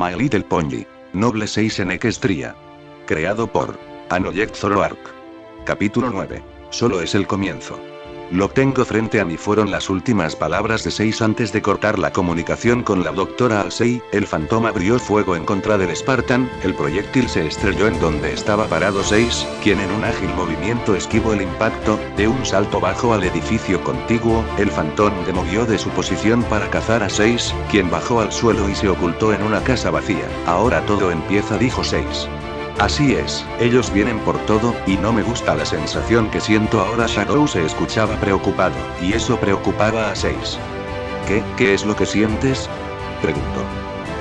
My Little Pony. Noble 6 en Equestria. Creado por Project Zoroark. Capítulo 9. Solo es el comienzo. Lo tengo frente a mí fueron las últimas palabras de 6 antes de cortar la comunicación con la doctora Halsey. El Phantom abrió fuego en contra del Spartan, el proyectil se estrelló en donde estaba parado 6, quien en un ágil movimiento esquivó el impacto. De un salto bajo al edificio contiguo, el Phantom demovió de su posición para cazar a 6, quien bajó al suelo y se ocultó en una casa vacía. Ahora todo empieza, dijo 6. Así es, ellos vienen por todo, y no me gusta la sensación que siento ahora. Shadow se escuchaba preocupado, y eso preocupaba a 6. ¿Qué es lo que sientes?, preguntó.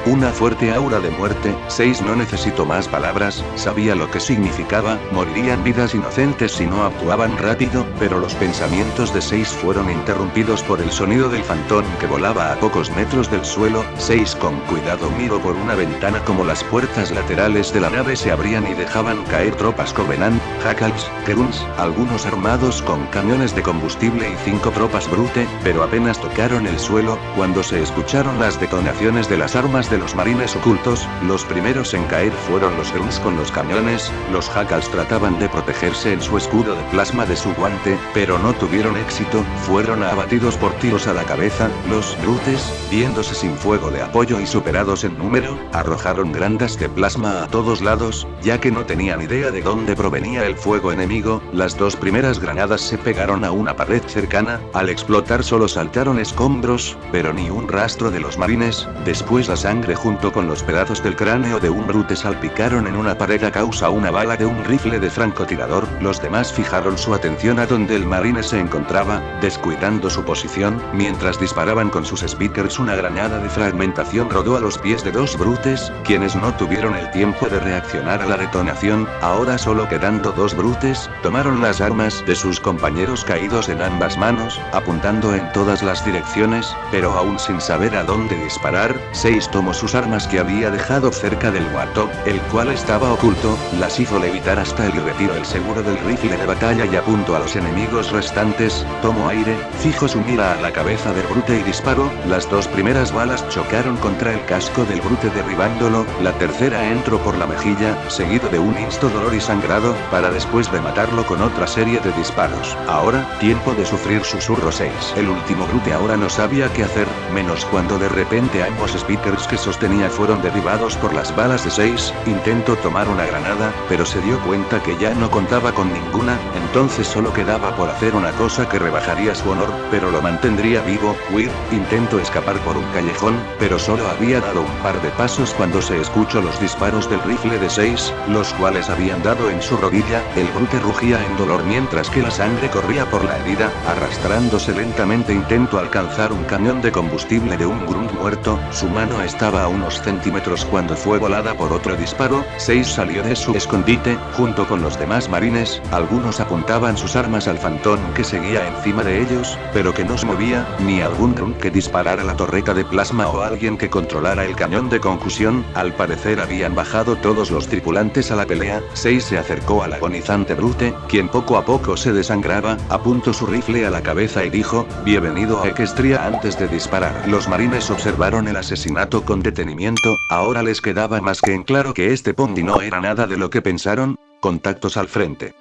Una fuerte aura de muerte. 6 no necesitó más palabras, sabía lo que significaba, morirían vidas inocentes si no actuaban rápido, pero los pensamientos de 6 fueron interrumpidos por el sonido del Phantom que volaba a pocos metros del suelo. 6 con cuidado miró por una ventana como las puertas laterales de la nave se abrían y dejaban caer tropas Covenant, Jackals, Grunts, algunos armados con cañones de combustible y 5 tropas Brute, pero apenas tocaron el suelo, cuando se escucharon las detonaciones de las armas de los marines ocultos. Los primeros en caer fueron los Grunts con los cañones. Los Jackals trataban de protegerse en su escudo de plasma de su guante, pero no tuvieron éxito, fueron abatidos por tiros a la cabeza. Los Brutes, viéndose sin fuego de apoyo y superados en número, arrojaron grandas de plasma a todos lados, ya que no tenían idea de dónde provenía el fuego enemigo. Las 2 primeras granadas se pegaron a una pared cercana, al explotar solo saltaron escombros, pero ni un rastro de los marines. Después la sangre junto con los pedazos del cráneo de un Brute salpicaron en una pared a causa una bala de un rifle de francotirador. Los demás fijaron su atención a donde el marine se encontraba, descuidando su posición, mientras disparaban con sus speakers. Una granada de fragmentación rodó a los pies de 2 Brutes, quienes no tuvieron el tiempo de reaccionar a la detonación. Ahora solo quedando 2 Brutes, tomaron las armas de sus compañeros caídos en ambas manos, apuntando en todas las direcciones, pero aún sin saber a dónde disparar. 6 tomó sus armas que había dejado cerca del Warthog, el cual estaba oculto, las hizo levitar hasta él y retiró el seguro del rifle de batalla y apuntó a los enemigos restantes. Tomó aire, fijó su mira a la cabeza del Brute y disparó. Las 2 primeras balas chocaron contra el casco del Brute derribándolo, la tercera entró por la mejilla, seguido de un insto dolor y sangrado, para después rematarlo con otra serie de disparos. Ahora, tiempo de sufrir, susurró 6. El último Brute ahora no sabía qué hacer, menos cuando de repente ambos speakers que sostenía fueron derribados por las balas de 6, intentó tomar una granada, pero se dio cuenta que ya no contaba con ninguna, entonces solo quedaba por hacer una cosa que rebajaría su honor, pero lo mantendría vivo, huir. Intentó escapar por un callejón, pero solo había dado un par de pasos cuando se escuchó los disparos del rifle de 6, los cuales habían dado en su rodilla. El Brute rugía en dolor mientras que la sangre corría por la herida, arrastrándose lentamente. Intentó alcanzar un cañón de combustible de un Grunt muerto, su mano estaba a unos centímetros cuando fue volada por otro disparo. 6 salió de su escondite, junto con los demás marines. Algunos apuntaban sus armas al Phantom que seguía encima de ellos, pero que no se movía, ni algún Grunt que disparara la torreta de plasma o alguien que controlara el cañón de concusión. Al parecer habían bajado todos los tripulantes a la pelea. 6 se acercó al agonizante Brute, quien poco a poco se desangraba, apuntó su rifle a la cabeza y dijo: "Bienvenido a Equestria". Antes de disparar, los marines observaron el asesinato con detenimiento. Ahora les quedaba más que en claro que este pony no era nada de lo que pensaron. Contactos al frente,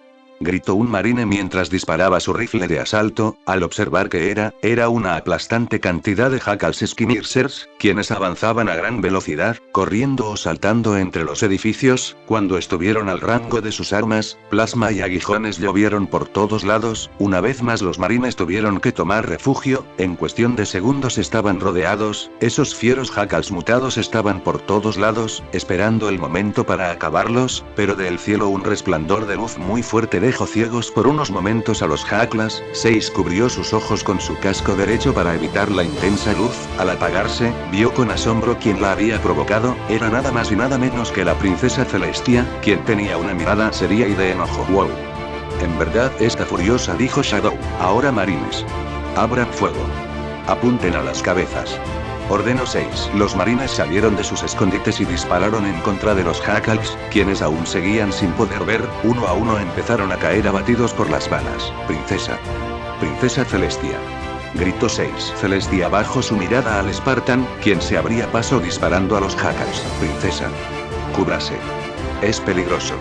gritó un marine mientras disparaba su rifle de asalto, al observar que era una aplastante cantidad de Jackals Skirmishers, quienes avanzaban a gran velocidad, corriendo o saltando entre los edificios. Cuando estuvieron al rango de sus armas, plasma y aguijones llovieron por todos lados. Una vez más los marines tuvieron que tomar refugio. En cuestión de segundos estaban rodeados. Esos fieros Jackals mutados estaban por todos lados, esperando el momento para acabarlos, pero del cielo un resplandor de luz muy fuerte dejó ciegos por unos momentos a los Jackals. 6 cubrió sus ojos con su casco derecho para evitar la intensa luz. Al apagarse, vio con asombro quién la había provocado. Era nada más y nada menos que la princesa Celestia, quien tenía una mirada seria y de enojo. «Wow. En verdad está furiosa», dijo Shadow. «Ahora marines, abran fuego. Apunten a las cabezas», ordenó 6. Los marines salieron de sus escondites y dispararon en contra de los Jackals, quienes aún seguían sin poder ver. Uno a uno empezaron a caer abatidos por las balas. «Princesa Celestia», Gritó 6. Celestia bajó su mirada al Spartan, quien se abría paso disparando a los jackals. Princesa. Cúbrase. Es peligroso.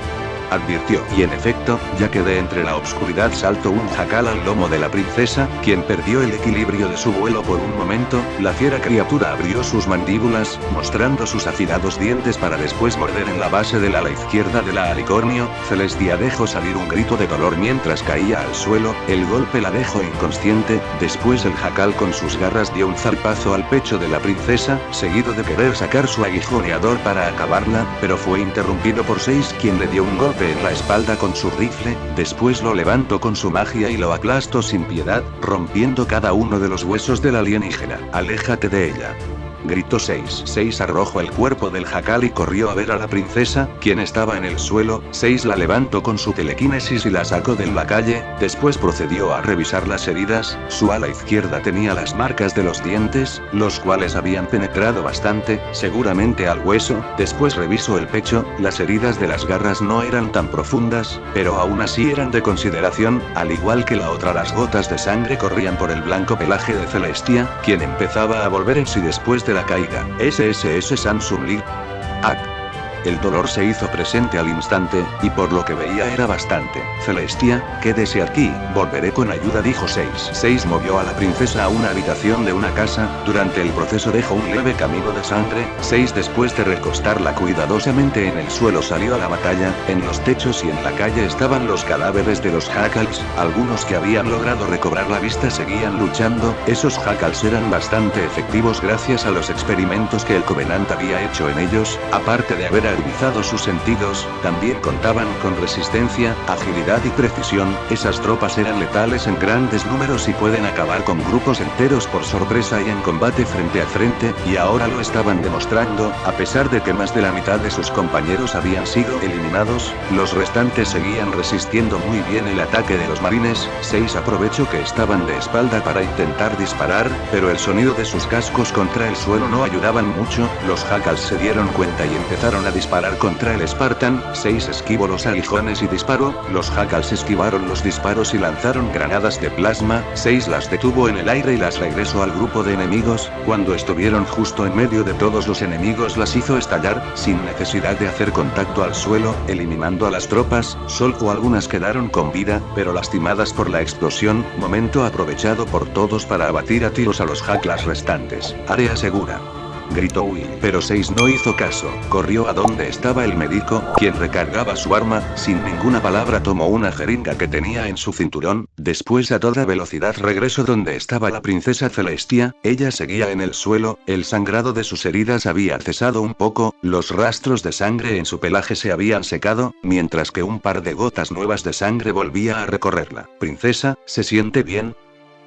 Advirtió, y en efecto, ya que de entre la oscuridad saltó un jacal al lomo de la princesa, quien perdió el equilibrio de su vuelo por un momento. La fiera criatura abrió sus mandíbulas, mostrando sus afilados dientes para después morder en la base del ala izquierda de la alicornio. Celestia dejó salir un grito de dolor mientras caía al suelo, el golpe la dejó inconsciente. Después el jacal con sus garras dio un zarpazo al pecho de la princesa, seguido de querer sacar su aguijoneador para acabarla, pero fue interrumpido por 6, quien le dio un golpe en la espalda con su rifle. Después lo levantó con su magia y lo aplastó sin piedad, rompiendo cada uno de los huesos del alienígena. Aléjate de ella. Gritó 6. 6 arrojó el cuerpo del jacal y corrió a ver a la princesa, quien estaba en el suelo. 6 la levantó con su telequinesis y la sacó de la calle. Después procedió a revisar las heridas. Su ala izquierda tenía las marcas de los dientes, los cuales habían penetrado bastante, seguramente al hueso. Después revisó el pecho. Las heridas de las garras no eran tan profundas, pero aún así eran de consideración. Al igual que la otra, las gotas de sangre corrían por el blanco pelaje de Celestia, quien empezaba a volver en sí después de la caída. SSS Samsung Lee. El dolor se hizo presente al instante, y por lo que veía era bastante. Celestia, quédese aquí, volveré con ayuda, dijo 6. 6 movió a la princesa a una habitación de una casa. Durante el proceso dejó un leve camino de sangre. 6 después de recostarla cuidadosamente en el suelo salió a la batalla. En los techos y en la calle estaban los cadáveres de los jackals. Algunos que habían logrado recobrar la vista seguían luchando. Esos jackals eran bastante efectivos gracias a los experimentos que el Covenant había hecho en ellos. Aparte de haber agudizado sus sentidos, también contaban con resistencia, agilidad y precisión. Esas tropas eran letales en grandes números y pueden acabar con grupos enteros por sorpresa y en combate frente a frente, y ahora lo estaban demostrando. A pesar de que más de la mitad de sus compañeros habían sido eliminados, los restantes seguían resistiendo muy bien el ataque de los marines. 6 aprovechó que estaban de espalda para intentar disparar, pero el sonido de sus cascos contra el suelo no ayudaban mucho. Los jackals se dieron cuenta y empezaron a disparar contra el Spartan. 6 esquivó los aguijones y disparó. Los jackals esquivaron los disparos y lanzaron granadas de plasma. 6 las detuvo en el aire y las regresó al grupo de enemigos. Cuando estuvieron justo en medio de todos los enemigos las hizo estallar, sin necesidad de hacer contacto al suelo, eliminando a las tropas. Solo algunas quedaron con vida, pero lastimadas por la explosión. Momento aprovechado por todos para abatir a tiros a los jackals restantes. Área segura. Gritó Will, pero 6 no hizo caso. Corrió a donde estaba el médico, quien recargaba su arma. Sin ninguna palabra tomó una jeringa que tenía en su cinturón. Después a toda velocidad regresó donde estaba la princesa Celestia. Ella seguía en el suelo. El sangrado de sus heridas había cesado un poco. Los rastros de sangre en su pelaje se habían secado, mientras que un par de gotas nuevas de sangre volvía a recorrerla. Princesa, ¿se siente bien?,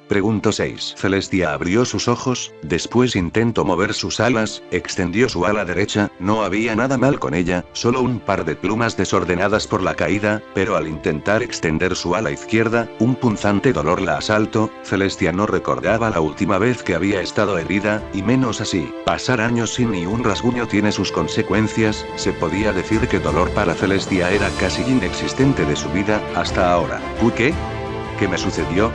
preguntó 6. Celestia abrió sus ojos, después intentó mover sus alas, extendió su ala derecha. No había nada mal con ella, solo un par de plumas desordenadas por la caída, pero al intentar extender su ala izquierda, un punzante dolor la asaltó. Celestia no recordaba la última vez que había estado herida, y menos así. Pasar años sin ni un rasguño tiene sus consecuencias. Se podía decir que dolor para Celestia era casi inexistente de su vida, hasta ahora. ¿Qué? ¿Qué me sucedió?,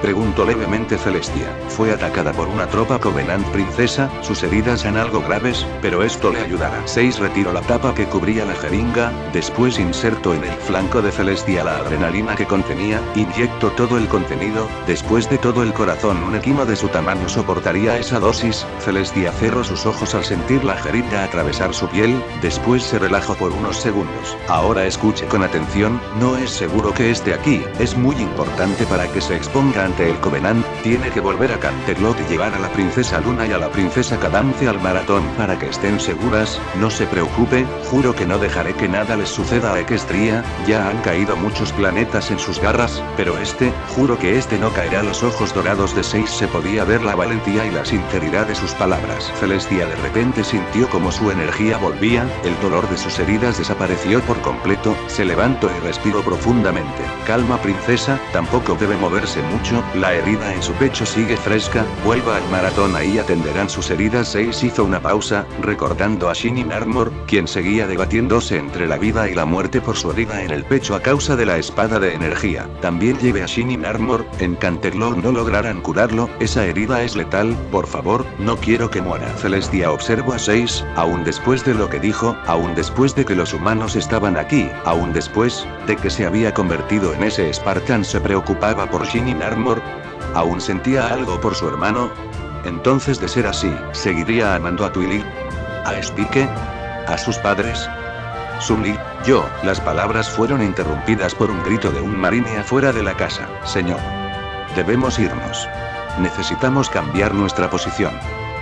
preguntó levemente Celestia. Fue atacada por una tropa Covenant, princesa. Sus heridas eran algo graves, pero esto le ayudará. 6 retiró la tapa que cubría la jeringa. Después insertó en el flanco de Celestia la adrenalina que contenía. Inyectó todo el contenido. Después de todo el corazón, un equino de su tamaño soportaría esa dosis. Celestia cerró sus ojos al sentir la jeringa atravesar su piel. Después se relajó por unos segundos. Ahora escuche con atención. No es seguro que esté aquí. Es muy importante para que se exponga ante el Covenant. Tiene que volver a Canterlot y llevar a la princesa Luna y a la princesa Cadance al maratón para que estén seguras. No se preocupe, juro que no dejaré que nada les suceda a Equestria. Ya han caído muchos planetas en sus garras, pero juro que no caerá. Los ojos dorados de 6 se podía ver la valentía y la sinceridad de sus palabras. Celestia de repente sintió como su energía volvía, el dolor de sus heridas desapareció por completo. Se levantó y respiró profundamente. Calma, princesa, tampoco debe moverse mucho. bueno, la herida en su pecho sigue fresca, vuelva al maratón, ahí atenderán sus heridas. 6 hizo una pausa, recordando a Shining Armor, quien seguía debatiéndose entre la vida y la muerte por su herida en el pecho a causa de la espada de energía. También lleve a Shining Armor, en Canterlot no lograran curarlo, esa herida es letal, por favor, no quiero que muera. Celestia observó a 6, aún después de lo que dijo, aún después de que los humanos estaban aquí, aún después de que se había convertido en ese Spartan, se preocupaba por Shining Armor. ¿Aún sentía algo por su hermano? Entonces, de ser así, ¿seguiría amando a Twilight? ¿A Spike? ¿A sus padres? Sunli, yo. Las palabras fueron interrumpidas por un grito de un marine afuera de la casa. Señor. Debemos irnos. Necesitamos cambiar nuestra posición.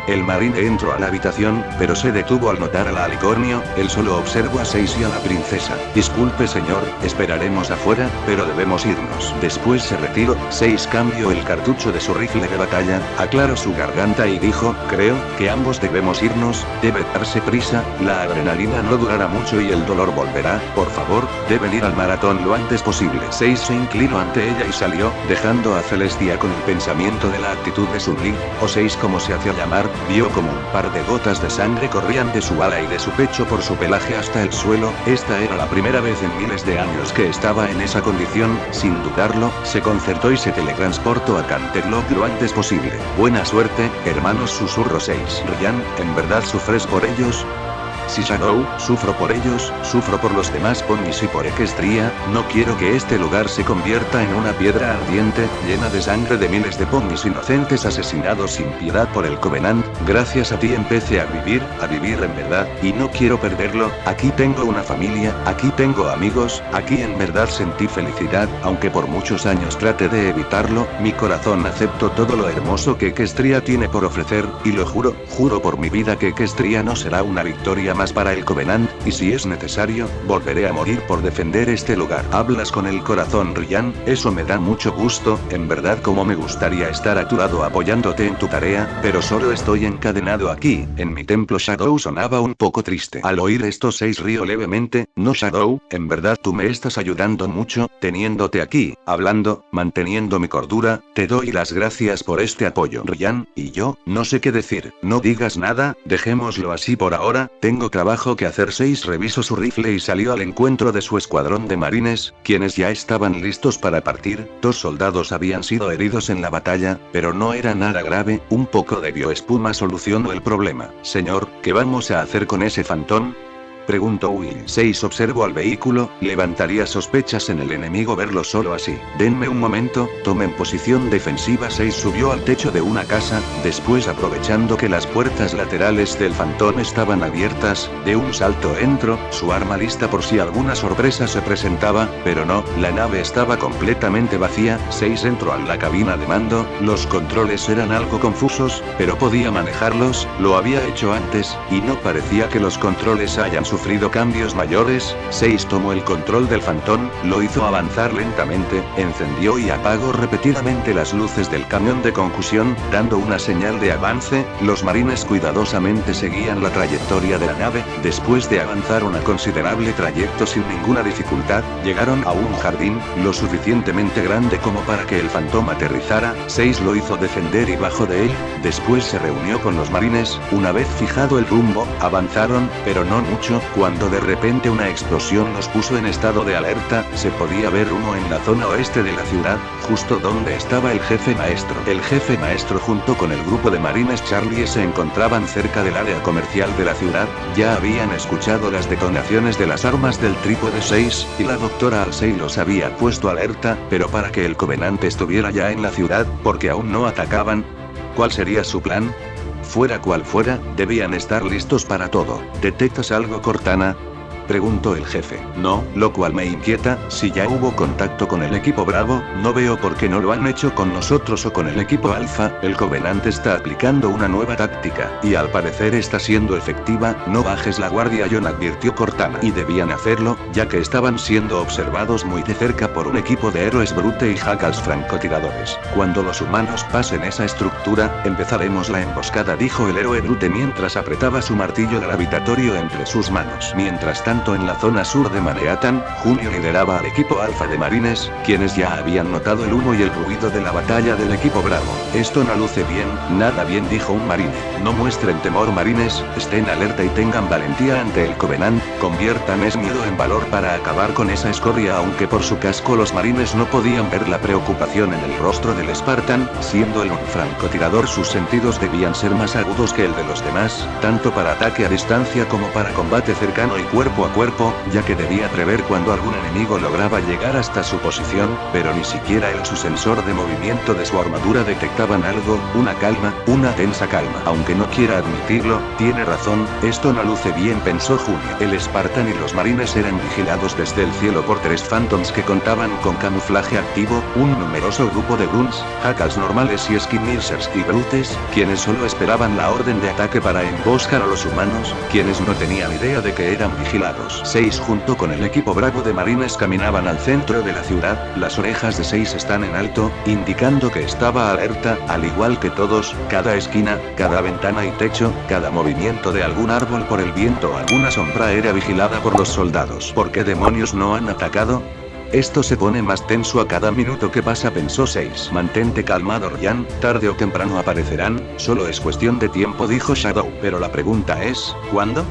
El marine entró a la habitación, pero se detuvo al notar al alicornio. Él solo observó a 6 y a la princesa. Disculpe señor, esperaremos afuera, pero debemos irnos. Después se retiró. 6 cambió el cartucho de su rifle de batalla, aclaró su garganta y dijo, creo que ambos debemos irnos, debe darse prisa, la adrenalina no durará mucho y el dolor volverá, por favor, deben ir al maratón lo antes posible. 6 se inclinó ante ella y salió, dejando a Celestia con el pensamiento de la actitud de Sunli, o 6 como se hacía llamar. Vio como un par de gotas de sangre corrían de su ala y de su pecho por su pelaje hasta el suelo. Esta era la primera vez en miles de años que estaba en esa condición. Sin dudarlo, se concertó y se teletransportó a Canterlot lo antes posible. Buena suerte, hermanos, susurró 6. Ryan, ¿en verdad sufres por ellos? Si Shadow, sufro por ellos, sufro por los demás ponies y por Equestria, no quiero que este lugar se convierta en una piedra ardiente, llena de sangre de miles de ponies inocentes asesinados sin piedad por el Covenant. Gracias a ti empecé a vivir en verdad, y no quiero perderlo. Aquí tengo una familia, aquí tengo amigos, aquí en verdad sentí felicidad, aunque por muchos años trate de evitarlo, mi corazón aceptó todo lo hermoso que Equestria tiene por ofrecer, y lo juro, juro por mi vida que Equestria no será una victoria más para el Covenant, y si es necesario, volveré a morir por defender este lugar. Hablas con el corazón, Ryan, eso me da mucho gusto, en verdad como me gustaría estar a tu lado apoyándote en tu tarea, pero solo estoy encadenado aquí, en mi templo. Shadow sonaba un poco triste. Al oír esto 6 rió levemente, no Shadow, en verdad tú me estás ayudando mucho, teniéndote aquí, hablando, manteniendo mi cordura, te doy las gracias por este apoyo. Ryan, y yo, no sé qué decir, no digas nada, dejémoslo así por ahora, tengo trabajo que hacer. 6 revisó su rifle y salió al encuentro de su escuadrón de marines, quienes ya estaban listos para partir. 2 soldados habían sido heridos en la batalla, pero no era nada grave, un poco de bioespuma solucionó el problema. Señor, ¿qué vamos a hacer con ese fantón? Preguntó Will. 6 observó al vehículo, levantaría sospechas en el enemigo verlo solo así. Denme un momento, tomen posición defensiva. 6 subió al techo de una casa, después aprovechando que las puertas laterales del fantón estaban abiertas, de un salto entró, su arma lista por si alguna sorpresa se presentaba, pero no, la nave estaba completamente vacía. 6 entró a la cabina de mando, los controles eran algo confusos, pero podía manejarlos, lo había hecho antes, y no parecía que los controles hayan sufrido cambios mayores. 6 tomó el control del fantón, lo hizo avanzar lentamente, encendió y apagó repetidamente las luces del camión de concusión, dando una señal de avance. Los marines cuidadosamente seguían la trayectoria de la nave. Después de avanzar un considerable trayecto sin ninguna dificultad, llegaron a un jardín, lo suficientemente grande como para que el fantón aterrizara. 6 lo hizo descender y bajó de él, después se reunió con los marines. Una vez fijado el rumbo, avanzaron, pero no mucho, cuando de repente una explosión los puso en estado de alerta. Se podía ver uno en la zona oeste de la ciudad, justo donde estaba el jefe maestro. El jefe maestro junto con el grupo de marines Charlie se encontraban cerca del área comercial de la ciudad, ya habían escuchado las detonaciones de las armas del trípode 6, y la doctora Halsey los había puesto alerta, pero para que el Covenant estuviera ya en la ciudad, porque aún no atacaban. ¿Cuál sería su plan? Fuera cual fuera, debían estar listos para todo. ¿Detectas algo, Cortana? Preguntó el jefe. No, lo cual me inquieta, si ya hubo contacto con el equipo Bravo, no veo por qué no lo han hecho con nosotros o con el equipo Alpha. El Covenant está aplicando una nueva táctica, y al parecer está siendo efectiva. No bajes la guardia, John, advirtió Cortana. Y debían hacerlo, ya que estaban siendo observados muy de cerca por un equipo de héroes Brute y jackals francotiradores. Cuando los humanos pasen esa estructura, empezaremos la emboscada, dijo el héroe Brute mientras apretaba su martillo gravitatorio entre sus manos. Mientras tanto, tanto en la zona sur de Manhattan, Junio lideraba al equipo Alfa de Marines, quienes ya habían notado el humo y el ruido de la batalla del equipo Bravo. Esto no luce bien, nada bien, dijo un marine. No muestren temor, marines, estén alerta y tengan valentía ante el Covenant, conviertan ese miedo en valor para acabar con esa escoria. Aunque por su casco los marines no podían ver la preocupación en el rostro del Spartan, siendo él un francotirador sus sentidos debían ser más agudos que el de los demás, tanto para ataque a distancia como para combate cercano y cuerpo a cuerpo, ya que debía prever cuando algún enemigo lograba llegar hasta su posición, pero ni siquiera él o su sensor de movimiento de su armadura detectaban algo, una tensa calma. Aunque no quiera admitirlo, tiene razón, esto no luce bien, pensó Junio. El Spartan y los marines eran vigilados desde el cielo por 3 Phantoms que contaban con camuflaje activo, un numeroso grupo de grunts, jackals normales y skirmishers y brutes, quienes solo esperaban la orden de ataque para emboscar a los humanos, quienes no tenían idea de que eran vigilados. 6 junto con el equipo Bravo de marines caminaban al centro de la ciudad, las orejas de 6 están en alto, indicando que estaba alerta, al igual que todos, cada esquina, cada ventana y techo, cada movimiento de algún árbol por el viento o alguna sombra era vigilada por los soldados. ¿Por qué demonios no han atacado? Esto se pone más tenso a cada minuto que pasa, pensó 6. Mantente calmado, Ryan, tarde o temprano aparecerán, solo es cuestión de tiempo, dijo Shadow. Pero la pregunta es, ¿cuándo?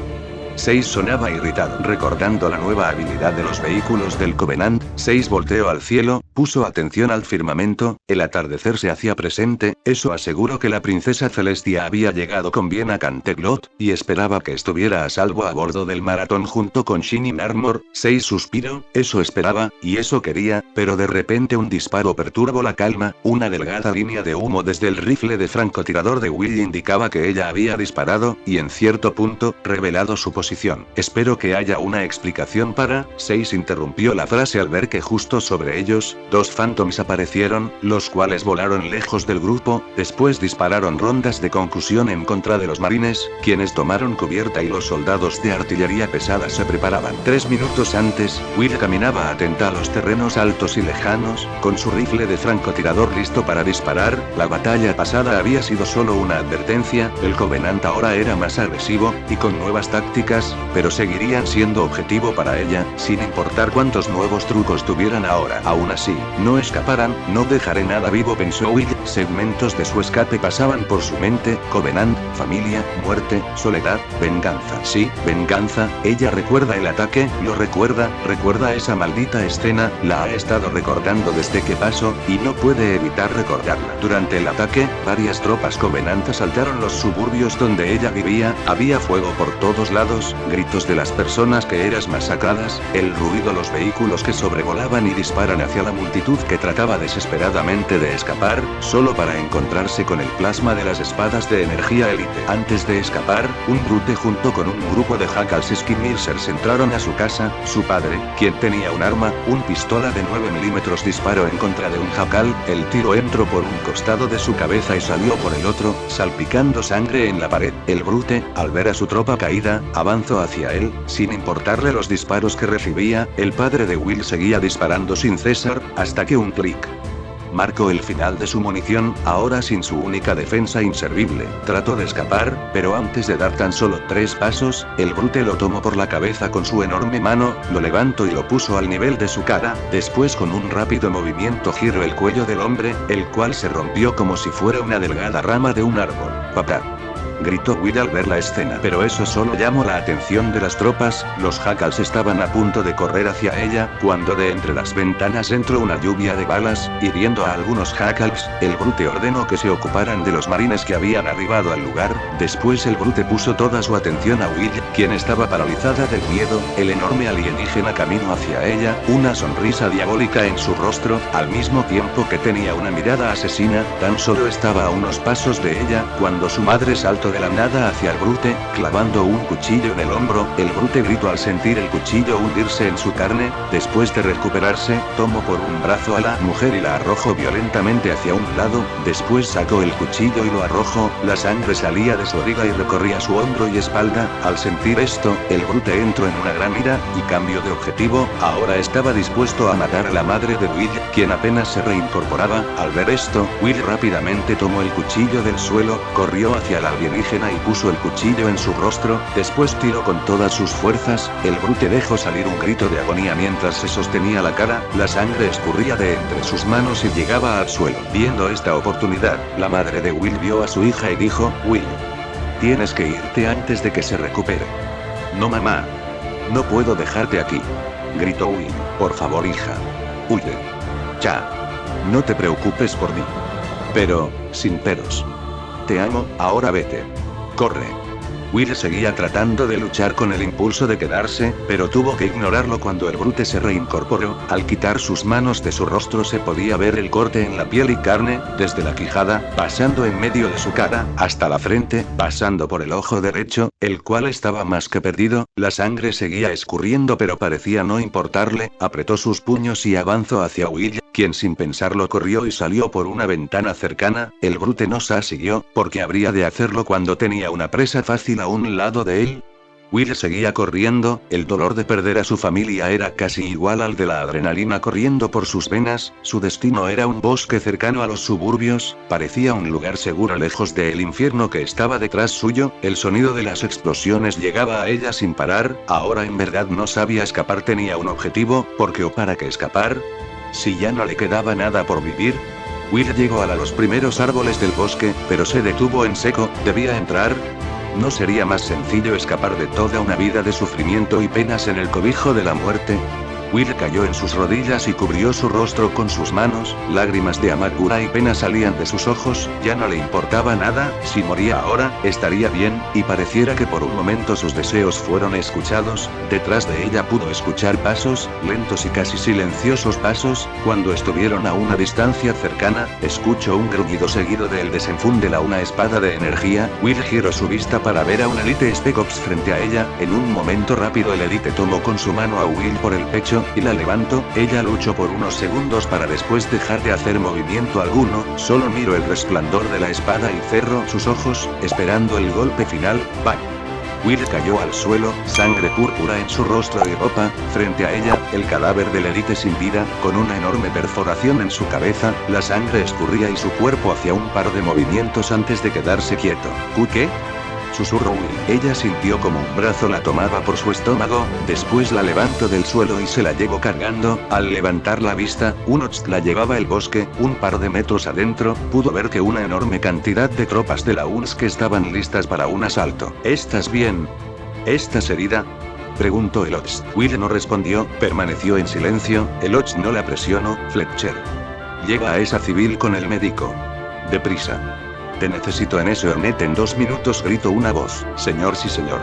6 sonaba irritado. Recordando la nueva habilidad de los vehículos del Covenant, 6 volteó al cielo, puso atención al firmamento, el atardecer se hacía presente, eso aseguró que la princesa Celestia había llegado con bien a Canterlot, y esperaba que estuviera a salvo a bordo del Maratón junto con Shining Armor. 6 suspiró, eso esperaba, y eso quería, pero de repente un disparo perturbó la calma, una delgada línea de humo desde el rifle de francotirador de Will indicaba que ella había disparado, y en cierto punto, revelado su posición. Espero que haya una explicación para... 6 interrumpió la frase al ver que justo sobre ellos, 2 Phantoms aparecieron, los cuales volaron lejos del grupo, después dispararon rondas de concusión en contra de los marines, quienes tomaron cubierta y los soldados de artillería pesada se preparaban. 3 minutos antes, Will caminaba atenta a los terrenos altos y lejanos, con su rifle de francotirador listo para disparar. La batalla pasada había sido solo una advertencia, el Covenant ahora era más agresivo, y con nuevas tácticas, pero seguirían siendo objetivo para ella, sin importar cuántos nuevos trucos tuvieran ahora. Aún así, no escaparán, no dejaré nada vivo, pensó Will. Segmentos de su escape pasaban por su mente: Covenant, familia, muerte, soledad, venganza. Sí, venganza. Ella recuerda el ataque, lo recuerda esa maldita escena, la ha estado recordando desde que pasó, y no puede evitar recordarla. Durante el ataque, varias tropas Covenant asaltaron los suburbios donde ella vivía, había fuego por todos lados, gritos de las personas que eran masacradas, el ruido, los vehículos que sobrevolaban y disparan hacia la multitud que trataba desesperadamente de escapar, solo para encontrarse con el plasma de las espadas de energía élite. Antes de escapar, un brute junto con un grupo de jackals skirmishers entraron a su casa. Su padre, quien tenía un arma, un pistola de 9 milímetros, disparó en contra de un jackal, el tiro entró por un costado de su cabeza y salió por el otro, salpicando sangre en la pared. El brute, al ver a su tropa caída, avanzó hacia él, sin importarle los disparos que recibía. El padre de Will seguía disparando sin cesar, hasta que un clic marcó el final de su munición, ahora sin su única defensa inservible. Trató de escapar, pero antes de dar tan solo 3 pasos, el brute lo tomó por la cabeza con su enorme mano, lo levantó y lo puso al nivel de su cara, después con un rápido movimiento giró el cuello del hombre, el cual se rompió como si fuera una delgada rama de un árbol. ¡Papá!, gritó Will al ver la escena. Pero eso solo llamó la atención de las tropas. Los jackals estaban a punto de correr hacia ella, cuando de entre las ventanas entró una lluvia de balas, hiriendo a algunos jackals. El brute ordenó que se ocuparan de los marines que habían arribado al lugar. Después el brute puso toda su atención a Will, quien estaba paralizada del miedo. El enorme alienígena caminó hacia ella, una sonrisa diabólica en su rostro, al mismo tiempo que tenía una mirada asesina. Tan solo estaba a unos pasos de ella, cuando su madre saltó de la nada hacia el brute, clavando un cuchillo en el hombro. El brute gritó al sentir el cuchillo hundirse en su carne. Después de recuperarse, tomó por un brazo a la mujer y la arrojó violentamente hacia un lado. Después sacó el cuchillo y lo arrojó. La sangre salía de su herida y recorría su hombro y espalda. Al sentir esto, el brute entró en una gran ira, y cambió de objetivo. Ahora estaba dispuesto a matar a la madre de Will, quien apenas se reincorporaba. Al ver esto, Will rápidamente tomó el cuchillo del suelo, corrió hacia la alienígena y puso el cuchillo en su rostro, después tiró con todas sus fuerzas. El brute dejó salir un grito de agonía mientras se sostenía la cara, la sangre escurría de entre sus manos y llegaba al suelo. Viendo esta oportunidad, la madre de Will vio a su hija y dijo: Will, tienes que irte antes de que se recupere. No, mamá. No puedo dejarte aquí. Gritó Will. Por favor, hija. Huye. Ya. No te preocupes por mí. Pero, sin peros. Te amo, ahora vete. Corre. Will seguía tratando de luchar con el impulso de quedarse, pero tuvo que ignorarlo cuando el brute se reincorporó. Al quitar sus manos de su rostro se podía ver el corte en la piel y carne, desde la quijada, pasando en medio de su cara, hasta la frente, pasando por el ojo derecho, el cual estaba más que perdido. La sangre seguía escurriendo pero parecía no importarle. Apretó sus puños y avanzó hacia Will, quien sin pensarlo corrió y salió por una ventana cercana. El brute no se siguió, porque habría de hacerlo cuando tenía una presa fácil a un lado de él. Will seguía corriendo, el dolor de perder a su familia era casi igual al de la adrenalina corriendo por sus venas. Su destino era un bosque cercano a los suburbios, parecía un lugar seguro lejos del infierno que estaba detrás suyo. El sonido de las explosiones llegaba a ella sin parar. Ahora en verdad no sabía escapar, tenía un objetivo, porque o para qué escapar. Si ya no le quedaba nada por vivir. Will llegó a los primeros árboles del bosque, pero se detuvo en seco. ¿Debía entrar? ¿No sería más sencillo escapar de toda una vida de sufrimiento y penas en el cobijo de la muerte? Will cayó en sus rodillas y cubrió su rostro con sus manos. Lágrimas de amargura y pena salían de sus ojos. Ya no le importaba nada. Si moría ahora, estaría bien, y pareciera que por un momento sus deseos fueron escuchados. Detrás de ella pudo escuchar pasos, lentos y casi silenciosos pasos. Cuando estuvieron a una distancia cercana, escuchó un gruñido seguido del desenfúndela una espada de energía. Will giró su vista para ver a un Elite Spec Ops frente a ella. En un momento rápido el Elite tomó con su mano a Will por el pecho y la levantó. Ella luchó por unos segundos para después dejar de hacer movimiento alguno. Solo miró el resplandor de la espada y cerró sus ojos, esperando el golpe final. ¡Bang! Will cayó al suelo, sangre púrpura en su rostro y ropa. Frente a ella, el cadáver del Elite sin vida, con una enorme perforación en su cabeza. La sangre escurría y su cuerpo hacía un par de movimientos antes de quedarse quieto. ¿Qué? Susurró Will. Ella sintió como un brazo la tomaba por su estómago, después la levantó del suelo y se la llevó cargando. Al levantar la vista, un Ocht la llevaba el bosque. Un par de metros adentro, pudo ver que una enorme cantidad de tropas de la UNS que estaban listas para un asalto. ¿Estás bien? ¿Estás herida?, preguntó el Ocht. Will no respondió, permaneció en silencio. El Ocht no la presionó. Fletcher, lleva a esa civil con el médico. Deprisa. Te necesito en ese Hornet en 2 minutos, gritó una voz. Señor, sí señor,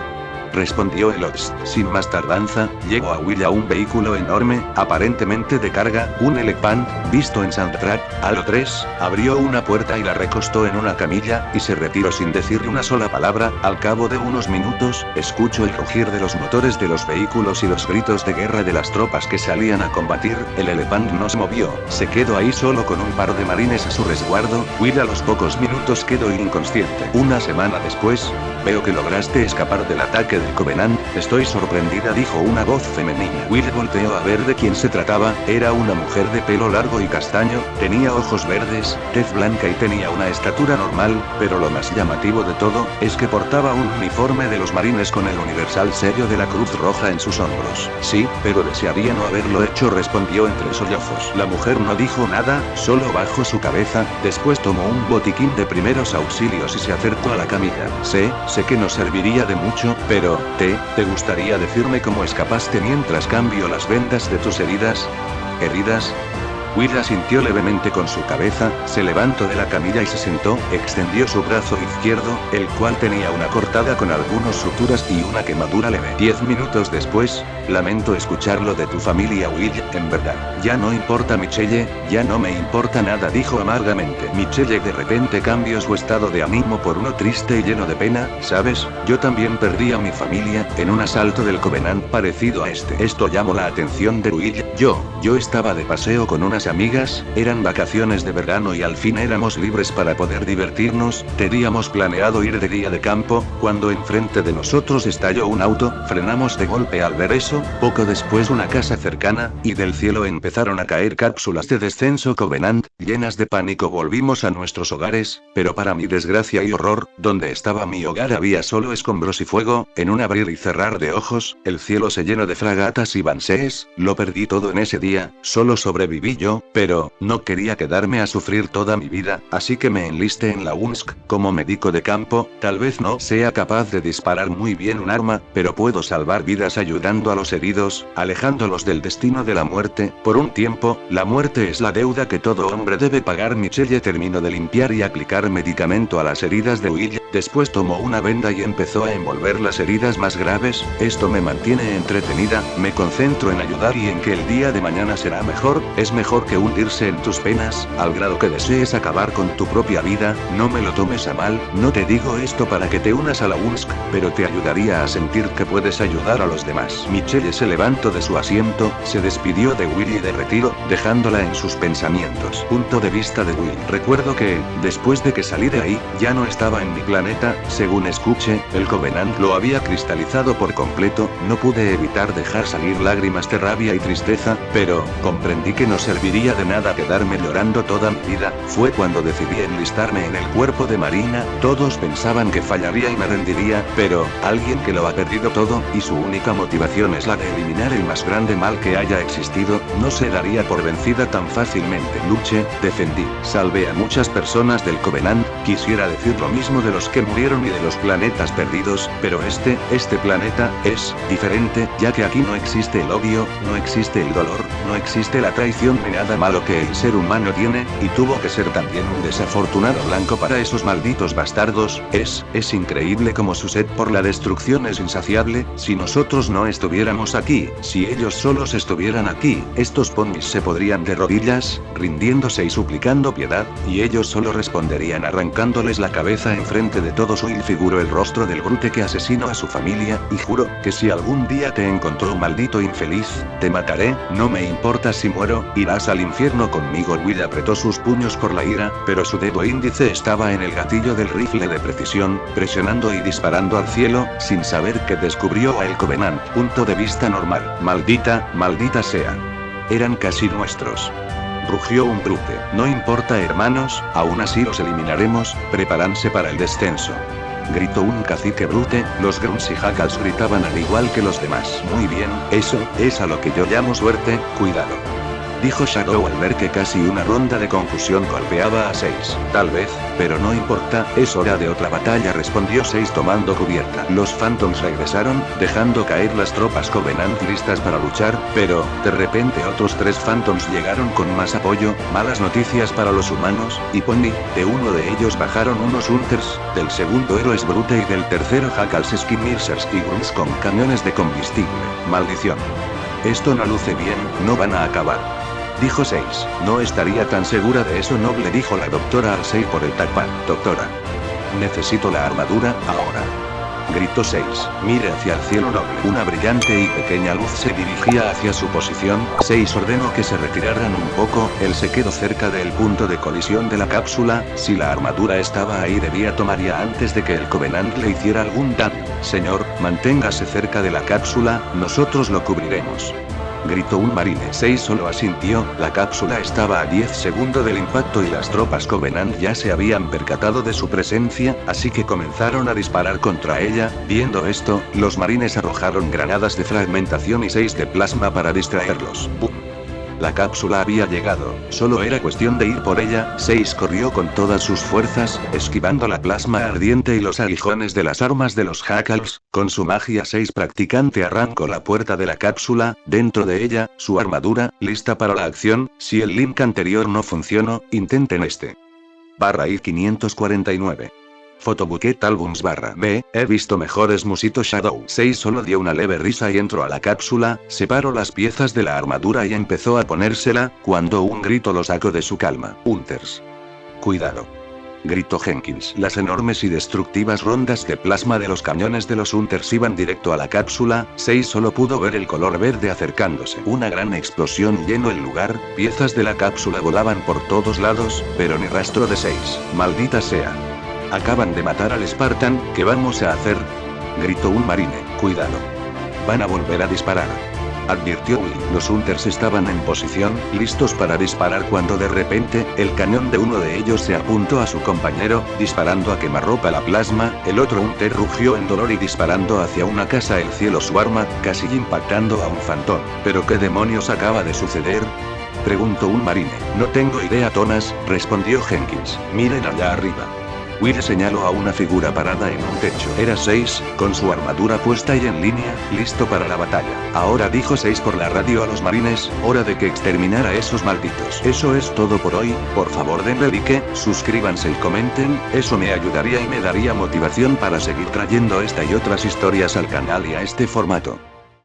respondió el Ots. Sin más tardanza, llegó a Will a un vehículo enorme, aparentemente de carga, un Elephant, visto en Soundtrack. A lo 3, abrió una puerta y la recostó en una camilla, y se retiró sin decirle una sola palabra. Al cabo de unos minutos, escuchó el rugir de los motores de los vehículos y los gritos de guerra de las tropas que salían a combatir. El Elephant no se movió, se quedó ahí solo con un par de marines a su resguardo. Will a los pocos minutos quedó inconsciente. Una semana después, veo que lograste escapar del ataque del Covenant. Estoy sorprendida, dijo una voz femenina. Will volteó a ver de quién se trataba. Era una mujer de pelo largo y castaño, tenía ojos verdes, tez blanca y tenía una estatura normal, pero lo más llamativo de todo, es que portaba un uniforme de los marines con el universal sello de la Cruz Roja en sus hombros. Sí, pero desearía no haberlo hecho, respondió entre sollozos. La mujer no dijo nada, solo bajó su cabeza, después tomó un botiquín de primeros auxilios y se acercó a la camilla. Sé que no serviría de mucho, pero, ¿te gustaría decirme cómo escapaste mientras cambio las vendas de tus heridas? ¿Heridas? Will asintió levemente con su cabeza, se levantó de la camilla y se sentó, extendió su brazo izquierdo, el cual tenía una cortada con algunas suturas y una quemadura leve. 10 minutos después, lamento escucharlo de tu familia, Will, en verdad. Ya no importa Michelle, ya no me importa nada, dijo amargamente. Michelle de repente cambió su estado de ánimo por uno triste y lleno de pena. ¿Sabes? Yo también perdí a mi familia, en un asalto del Covenant parecido a este. Esto llamó la atención de Will. Yo estaba de paseo con unas mis amigas, eran vacaciones de verano y al fin éramos libres para poder divertirnos. Teníamos planeado ir de día de campo, cuando enfrente de nosotros estalló un auto, frenamos de golpe al ver eso, poco después una casa cercana, y del cielo empezaron a caer cápsulas de descenso Covenant. Llenas de pánico volvimos a nuestros hogares, pero para mi desgracia y horror, donde estaba mi hogar había solo escombros y fuego. En un abrir y cerrar de ojos, el cielo se llenó de fragatas y vansees. Lo perdí todo en ese día, solo sobreviví yo, pero no quería quedarme a sufrir toda mi vida, así que me enlisté en la UNSC como médico de campo. Tal vez no sea capaz de disparar muy bien un arma, pero puedo salvar vidas ayudando a los heridos, alejándolos del destino de la muerte. Por un tiempo, la muerte es la deuda que todo hombre debe pagar. Michelle terminó de limpiar y aplicar medicamento a las heridas de Will. Después tomó una venda y empezó a envolver las heridas más graves. Esto me mantiene entretenida, me concentro en ayudar y en que el día de mañana será mejor. Es mejor que hundirse en tus penas, al grado que desees acabar con tu propia vida. No me lo tomes a mal, no te digo esto para que te unas a la UNSC, pero te ayudaría a sentir que puedes ayudar a los demás. Michelle se levantó de su asiento, se despidió de Will y de retiro, dejándola en sus pensamientos. Punto de vista de Will. Recuerdo que, después de que salí de ahí, ya no estaba en mi planeta. Según escuché, el Covenant lo había cristalizado por completo. No pude evitar dejar salir lágrimas de rabia y tristeza, pero comprendí que no serviría de nada quedarme llorando toda mi vida. Fue cuando decidí enlistarme en el cuerpo de Marina. Todos pensaban que fallaría y me rendiría, pero alguien que lo ha perdido todo, y su única motivación es la de eliminar el más grande mal que haya existido, no se daría por vencida tan fácilmente. Luché, defendí, salvé a muchas personas del Covenant. Quisiera decir lo mismo de los que murieron y de los planetas perdidos, pero este planeta, es diferente, ya que aquí no existe el odio, no existe el dolor, no existe la traición ni nada malo que el ser humano tiene, y tuvo que ser también un desafortunado blanco para esos malditos bastardos. Es increíble como su sed por la destrucción es insaciable. Si nosotros no estuviéramos aquí, si ellos solos estuvieran aquí, estos ponis se podrían de rodillas, rindiéndose y suplicando piedad, y ellos solo responderían arrancándoles la cabeza enfrente de todos. Will figuró el rostro del brute que asesinó a su familia, y juro que si algún día te encontró maldito infeliz, te mataré. No me importa si muero, irás al infierno conmigo. Will apretó sus puños por la ira, pero su dedo índice estaba en el gatillo del rifle de precisión, presionando y disparando al cielo, sin saber que descubrió a el Covenant. Punto de vista normal. Maldita sea. Eran casi nuestros. Rugió un brute. No importa, hermanos, aún así los eliminaremos, prepárense para el descenso. Gritó un cacique brute. Los grunts y jackals gritaban al igual que los demás. Muy bien, eso es a lo que yo llamo suerte. Cuidado, dijo Shadow al ver que casi una ronda de confusión golpeaba a 6. Tal vez, pero no importa, es hora de otra batalla, respondió 6 tomando cubierta. Los Phantoms regresaron, dejando caer las tropas Covenant listas para luchar, pero, de repente otros 3 Phantoms llegaron con más apoyo. Malas noticias para los humanos, y Pony. De uno de ellos bajaron unos Hunters, del segundo héroes Brute y del tercero Jackals Skimirsers y Grunts con camiones de combustible. Maldición. Esto no luce bien, no van a acabar, dijo 6. No estaría tan segura de eso, noble, dijo la doctora Arsey por el tacpad. Doctora, necesito la armadura, ahora, gritó 6. Mire hacia el cielo, noble. Una brillante y pequeña luz se dirigía hacia su posición. 6 ordenó que se retiraran un poco. Él se quedó cerca del punto de colisión de la cápsula. Si la armadura estaba ahí, debía tomaría antes de que el Covenant le hiciera algún daño. Señor, manténgase cerca de la cápsula, nosotros lo cubriremos, gritó un marine. 6 solo asintió. La cápsula estaba a 10 segundos del impacto y las tropas Covenant ya se habían percatado de su presencia, así que comenzaron a disparar contra ella. Viendo esto, los marines arrojaron granadas de fragmentación y 6 de plasma para distraerlos. ¡Bum! La cápsula había llegado, solo era cuestión de ir por ella. 6 corrió con todas sus fuerzas, esquivando la plasma ardiente y los aguijones de las armas de los jackals. Con su magia 6 practicante arrancó la puerta de la cápsula, dentro de ella, su armadura, lista para la acción. Si el link anterior no funcionó, intenten este. /i 549. Photobucket Albums /b, he visto mejores musitos. Shadow 6 solo dio una leve risa y entró a la cápsula, separó las piezas de la armadura y empezó a ponérsela, cuando un grito lo sacó de su calma. Hunters. Cuidado. gritó Jenkins. Las enormes y destructivas rondas de plasma de los cañones de los Hunters iban directo a la cápsula. 6 solo pudo ver el color verde acercándose. Una gran explosión llenó el lugar, piezas de la cápsula volaban por todos lados, pero ni rastro de 6. Maldita sea. Acaban de matar al Spartan, ¿qué vamos a hacer? Gritó un marine. Cuidado. Van a volver a disparar, advirtió Will. Los Hunters estaban en posición, listos para disparar cuando de repente, el cañón de uno de ellos se apuntó a su compañero, disparando a quemarropa la plasma. El otro Hunter rugió en dolor y disparando hacia una casa el cielo su arma, casi impactando a un fantón. ¿Pero qué demonios acaba de suceder?, preguntó un marine. No tengo idea, Thomas, respondió Jenkins. Miren allá arriba. Will señaló a una figura parada en un techo. Era 6, con su armadura puesta y en línea, listo para la batalla. Ahora dijo 6 por la radio a los marines, hora de que exterminara a esos malditos. Eso es todo por hoy, por favor denle like, suscríbanse y comenten, eso me ayudaría y me daría motivación para seguir trayendo esta y otras historias al canal y a este formato.